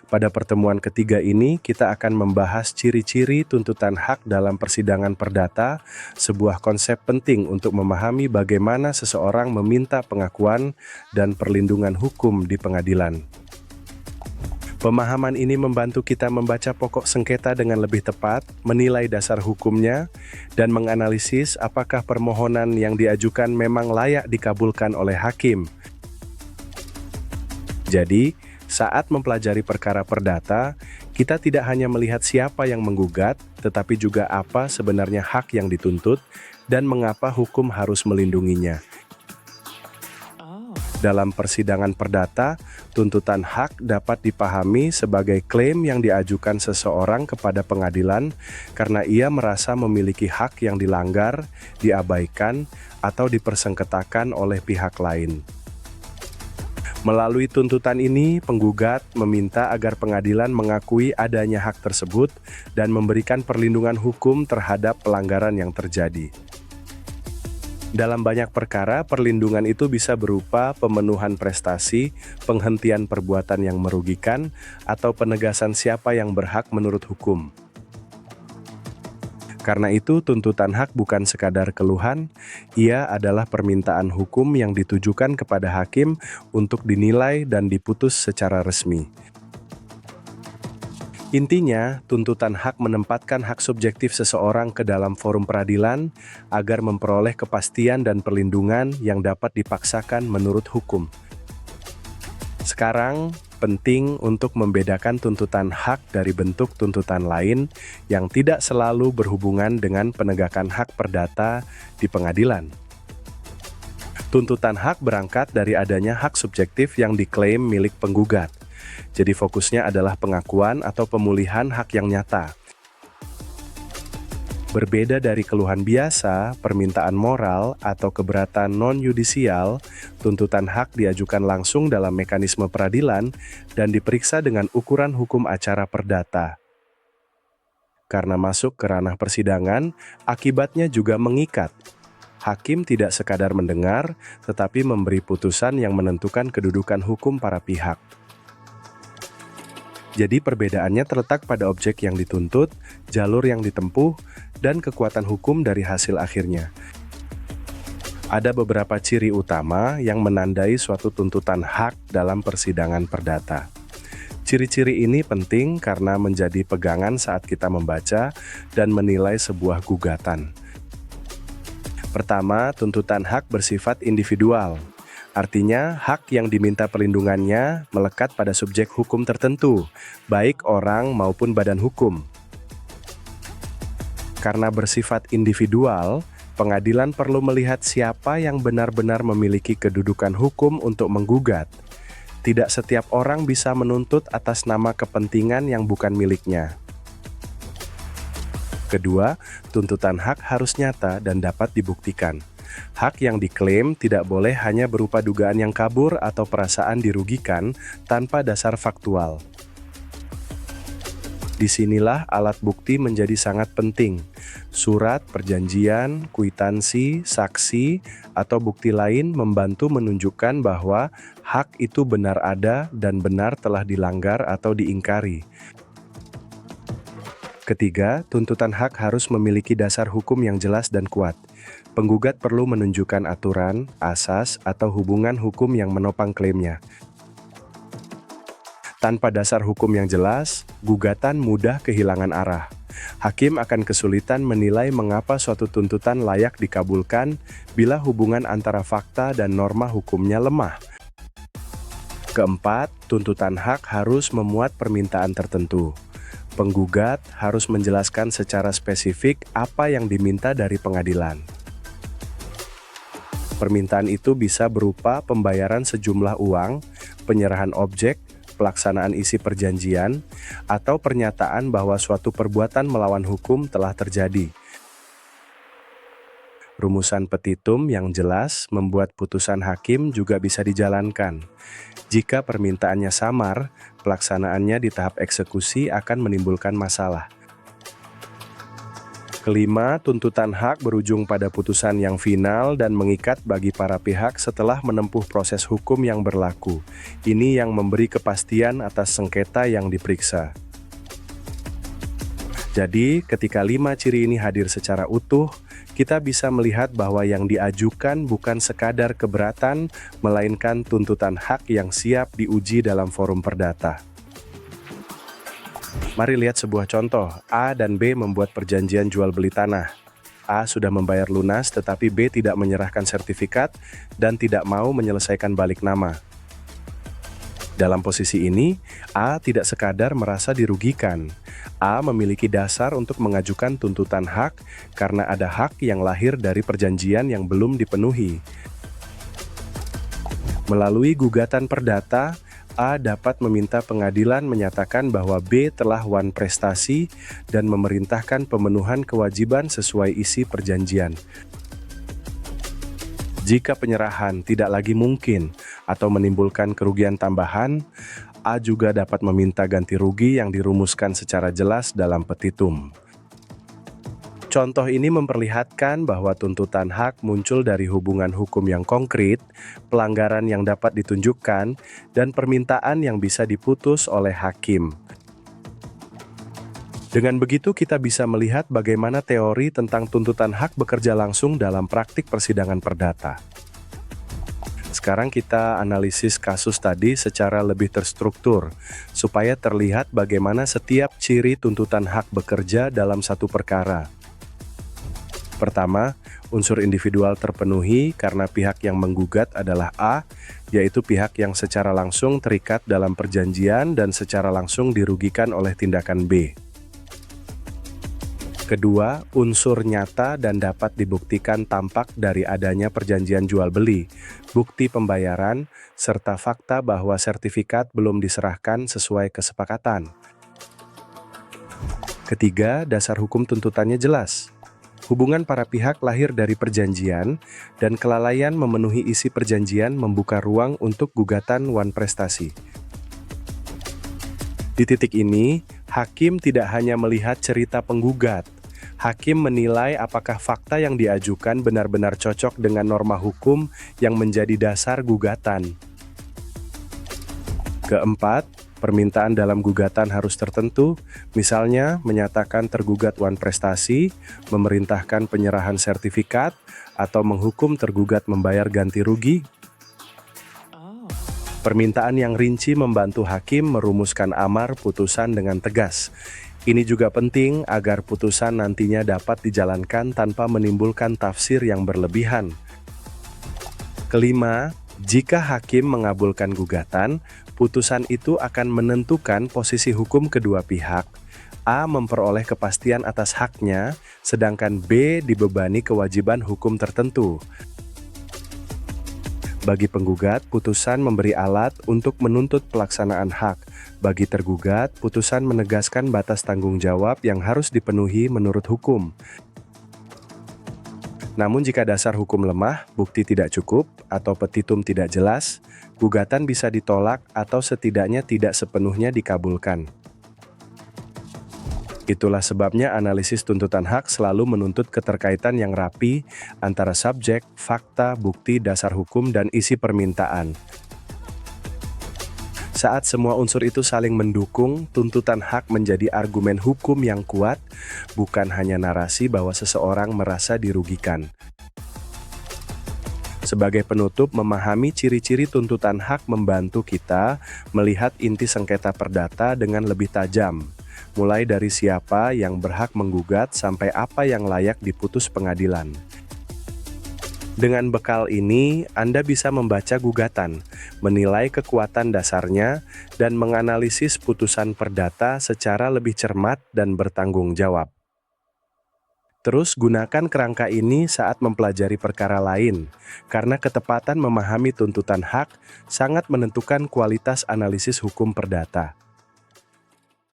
Pada pertemuan ketiga ini, kita akan membahas ciri-ciri tuntutan hak dalam persidangan perdata, sebuah konsep penting untuk memahami bagaimana seseorang meminta pengakuan dan perlindungan hukum di pengadilan. Pemahaman ini membantu kita membaca pokok sengketa dengan lebih tepat, menilai dasar hukumnya, dan menganalisis apakah permohonan yang diajukan memang layak dikabulkan oleh hakim. Jadi, saat mempelajari perkara perdata, kita tidak hanya melihat siapa yang menggugat, tetapi juga apa sebenarnya hak yang dituntut dan mengapa hukum harus melindunginya. Dalam persidangan perdata, tuntutan hak dapat dipahami sebagai klaim yang diajukan seseorang kepada pengadilan karena ia merasa memiliki hak yang dilanggar, diabaikan, atau dipersengketakan oleh pihak lain. Melalui tuntutan ini, penggugat meminta agar pengadilan mengakui adanya hak tersebut dan memberikan perlindungan hukum terhadap pelanggaran yang terjadi. Dalam banyak perkara, perlindungan itu bisa berupa pemenuhan prestasi, penghentian perbuatan yang merugikan, atau penegasan siapa yang berhak menurut hukum. Karena itu, tuntutan hak bukan sekadar keluhan, ia adalah permintaan hukum yang ditujukan kepada hakim untuk dinilai dan diputus secara resmi. Intinya, tuntutan hak menempatkan hak subjektif seseorang ke dalam forum peradilan agar memperoleh kepastian dan perlindungan yang dapat dipaksakan menurut hukum. Sekarang, penting untuk membedakan tuntutan hak dari bentuk tuntutan lain yang tidak selalu berhubungan dengan penegakan hak perdata di pengadilan. Tuntutan hak berangkat dari adanya hak subjektif yang diklaim milik penggugat. Jadi fokusnya adalah pengakuan atau pemulihan hak yang nyata. Berbeda dari keluhan biasa, permintaan moral, atau keberatan non-yudisial, tuntutan hak diajukan langsung dalam mekanisme peradilan dan diperiksa dengan ukuran hukum acara perdata. Karena masuk ke ranah persidangan, akibatnya juga mengikat. Hakim tidak sekadar mendengar, tetapi memberi putusan yang menentukan kedudukan hukum para pihak. Jadi perbedaannya terletak pada objek yang dituntut, jalur yang ditempuh, dan kekuatan hukum dari hasil akhirnya. Ada beberapa ciri utama yang menandai suatu tuntutan hak dalam persidangan perdata. Ciri-ciri ini penting karena menjadi pegangan saat kita membaca dan menilai sebuah gugatan. Pertama, tuntutan hak bersifat individual. Artinya, hak yang diminta perlindungannya melekat pada subjek hukum tertentu, baik orang maupun badan hukum. Karena bersifat individual, pengadilan perlu melihat siapa yang benar-benar memiliki kedudukan hukum untuk menggugat. Tidak setiap orang bisa menuntut atas nama kepentingan yang bukan miliknya. Kedua, tuntutan hak harus nyata dan dapat dibuktikan. Hak yang diklaim tidak boleh hanya berupa dugaan yang kabur atau perasaan dirugikan tanpa dasar faktual. Disinilah alat bukti menjadi sangat penting. Surat, perjanjian, kwitansi, saksi, atau bukti lain membantu menunjukkan bahwa hak itu benar ada dan benar telah dilanggar atau diingkari. Ketiga, tuntutan hak harus memiliki dasar hukum yang jelas dan kuat. Penggugat perlu menunjukkan aturan, asas, atau hubungan hukum yang menopang klaimnya. Tanpa dasar hukum yang jelas, gugatan mudah kehilangan arah. Hakim akan kesulitan menilai mengapa suatu tuntutan layak dikabulkan bila hubungan antara fakta dan norma hukumnya lemah. Keempat, tuntutan hak harus memuat permintaan tertentu. Penggugat harus menjelaskan secara spesifik apa yang diminta dari pengadilan. Permintaan itu bisa berupa pembayaran sejumlah uang, penyerahan objek, pelaksanaan isi perjanjian, atau pernyataan bahwa suatu perbuatan melawan hukum telah terjadi. Rumusan petitum yang jelas membuat putusan hakim juga bisa dijalankan. Jika permintaannya samar, pelaksanaannya di tahap eksekusi akan menimbulkan masalah. Kelima, tuntutan hak berujung pada putusan yang final dan mengikat bagi para pihak setelah menempuh proses hukum yang berlaku. Ini yang memberi kepastian atas sengketa yang diperiksa. Jadi, ketika 5 ciri ini hadir secara utuh, kita bisa melihat bahwa yang diajukan bukan sekadar keberatan, melainkan tuntutan hak yang siap diuji dalam forum perdata. Mari lihat sebuah contoh. A dan B membuat perjanjian jual beli tanah. A sudah membayar lunas, tetapi B tidak menyerahkan sertifikat dan tidak mau menyelesaikan balik nama. Dalam posisi ini, A tidak sekadar merasa dirugikan. A memiliki dasar untuk mengajukan tuntutan hak karena ada hak yang lahir dari perjanjian yang belum dipenuhi. Melalui gugatan perdata, A dapat meminta pengadilan menyatakan bahwa B telah wan prestasi dan memerintahkan pemenuhan kewajiban sesuai isi perjanjian. Jika penyerahan tidak lagi mungkin atau menimbulkan kerugian tambahan, A juga dapat meminta ganti rugi yang dirumuskan secara jelas dalam petitum. Contoh ini memperlihatkan bahwa tuntutan hak muncul dari hubungan hukum yang konkret, pelanggaran yang dapat ditunjukkan, dan permintaan yang bisa diputus oleh hakim. Dengan begitu kita bisa melihat bagaimana teori tentang tuntutan hak bekerja langsung dalam praktik persidangan perdata. Sekarang kita analisis kasus tadi secara lebih terstruktur, supaya terlihat bagaimana setiap ciri tuntutan hak bekerja dalam satu perkara. Pertama, unsur individual terpenuhi karena pihak yang menggugat adalah A, yaitu pihak yang secara langsung terikat dalam perjanjian dan secara langsung dirugikan oleh tindakan B. Kedua, unsur nyata dan dapat dibuktikan tampak dari adanya perjanjian jual-beli, bukti pembayaran, serta fakta bahwa sertifikat belum diserahkan sesuai kesepakatan. Ketiga, dasar hukum tuntutannya jelas. Hubungan para pihak lahir dari perjanjian, dan kelalaian memenuhi isi perjanjian membuka ruang untuk gugatan wan prestasi. Di titik ini, hakim tidak hanya melihat cerita penggugat. Hakim menilai apakah fakta yang diajukan benar-benar cocok dengan norma hukum yang menjadi dasar gugatan. Keempat, permintaan dalam gugatan harus tertentu, misalnya menyatakan tergugat wan prestasi, memerintahkan penyerahan sertifikat, atau menghukum tergugat membayar ganti rugi. Permintaan yang rinci membantu hakim merumuskan amar putusan dengan tegas. Ini juga penting agar putusan nantinya dapat dijalankan tanpa menimbulkan tafsir yang berlebihan. Kelima, jika hakim mengabulkan gugatan, putusan itu akan menentukan posisi hukum kedua pihak. A memperoleh kepastian atas haknya, sedangkan B dibebani kewajiban hukum tertentu. Bagi penggugat, putusan memberi alat untuk menuntut pelaksanaan hak. Bagi tergugat, putusan menegaskan batas tanggung jawab yang harus dipenuhi menurut hukum. Namun jika dasar hukum lemah, bukti tidak cukup, atau petitum tidak jelas, gugatan bisa ditolak atau setidaknya tidak sepenuhnya dikabulkan. Itulah sebabnya analisis tuntutan hak selalu menuntut keterkaitan yang rapi antara subjek, fakta, bukti, dasar hukum, dan isi permintaan. Saat semua unsur itu saling mendukung, tuntutan hak menjadi argumen hukum yang kuat, bukan hanya narasi bahwa seseorang merasa dirugikan. Sebagai penutup, memahami ciri-ciri tuntutan hak membantu kita melihat inti sengketa perdata dengan lebih tajam. Mulai dari siapa yang berhak menggugat sampai apa yang layak diputus pengadilan. Dengan bekal ini, Anda bisa membaca gugatan, menilai kekuatan dasarnya, dan menganalisis putusan perdata secara lebih cermat dan bertanggung jawab. Terus gunakan kerangka ini saat mempelajari perkara lain, karena ketepatan memahami tuntutan hak sangat menentukan kualitas analisis hukum perdata.